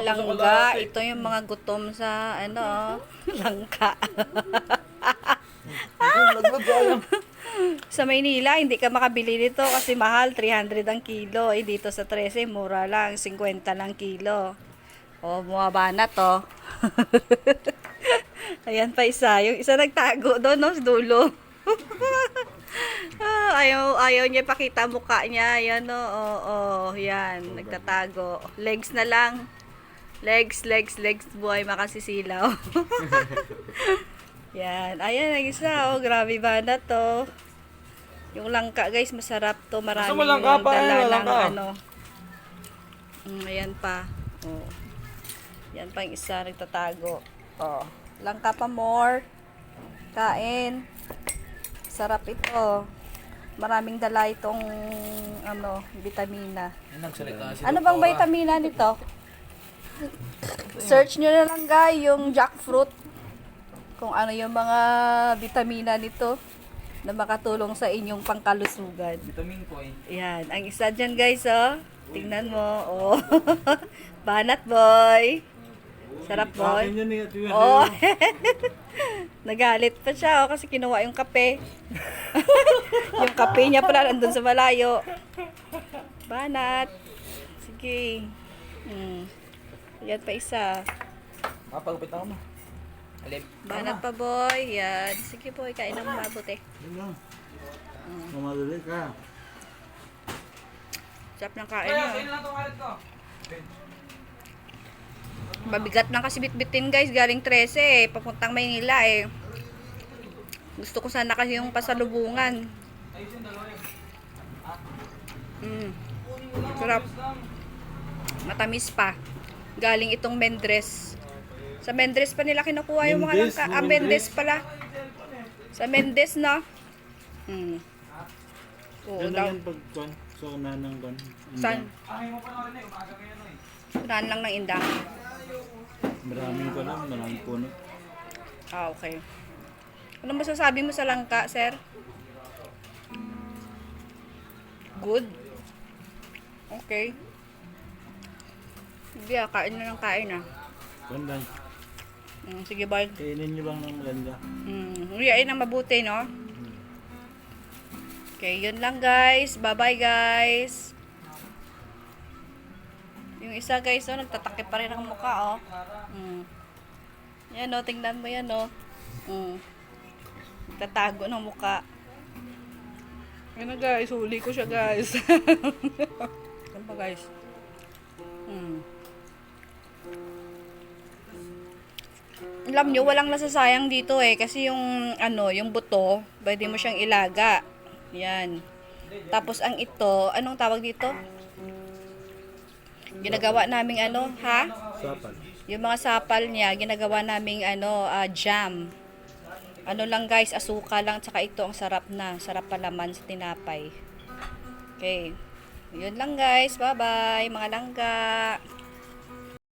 langga. Ito yung mga gutom sa, ano, langka. Sa Maynila, hindi ka makabili nito kasi mahal, 300 ang kilo. Eh, dito sa 13, mura lang, 50 lang kilo. O, bumaba na to. Ayan pa isa. Yung isa nagtago doon, no, sa dulo. Ayaw niya pakita mukha niya. Ayan, no. Yan. Nagtatago. Legs na lang. Legs. Buhay makasisilaw. Yan. Ayan, ang isa. Grabe ba na to. Yung langka, guys, masarap to. Marami yung dala ng ano. Ayan pa. Yan pa yung isa. Nagtatago. Langka pa more. Kain. Sarap ito. Maraming dala itong vitamina. Ano bang vitamina nito? Search nyo na lang guys yung jackfruit. Kung ano yung mga vitamina nito na makatulong sa inyong pangkalusugan. Vitamin ko eh. Yan. Ang isa dyan guys, tingnan mo. Banat boy. Sarap boy. Nagalit pa siya kasi kinuha yung kape. Yung kape niya pala nandun sa malayo. Banat. Sige. Yan pa isa. Mapagupit ako mo. Alip. Banat pa boy. Yan. Sige boy, kain ng mabuti. Mamadali ka. Sarap ng kain niya. Mabigat na kasi bitbitin guys, galing 13 papuntang Maynila eh. Gusto ko sana kasi yung pasalubungan. Sarap. Matamis pa. Galing itong Mendres. Sa Mendres pa nila kinukuha yung mga langka. Mendres pala. Sa Mendres na. Oo daw. Yan pag sa nanang ban. Saan? Unahan lang ng indang. Maraming ko lang, maraming puno. Okay. Ano masasabi mo sa langka, sir? Good? Okay. Hindi kain na ng kain Ganda. Sige, bye. Kainin nyo lang ng maganda. Riyain ang mabuti, no? Okay, yun lang guys. Bye-bye guys. Yung isa guys, nagtatakip pa rin ang mukha, Yan, tingnan mo yan, Nagtatago ng mukha. Yan na guys, huli ko siya guys. Yan pa guys. Alam nyo, walang nasasayang dito kasi yung yung buto, pwede mo siyang ilaga. Yan. Tapos ang ito, anong tawag dito? Ginagawa naming Sapal. yung mga sapal niya, ginagawa naming jam. Ano lang guys, asuka lang, tsaka ito ang sarap na. Sarap palaman sa tinapay. Okay. Yun lang guys, bye bye mga langga.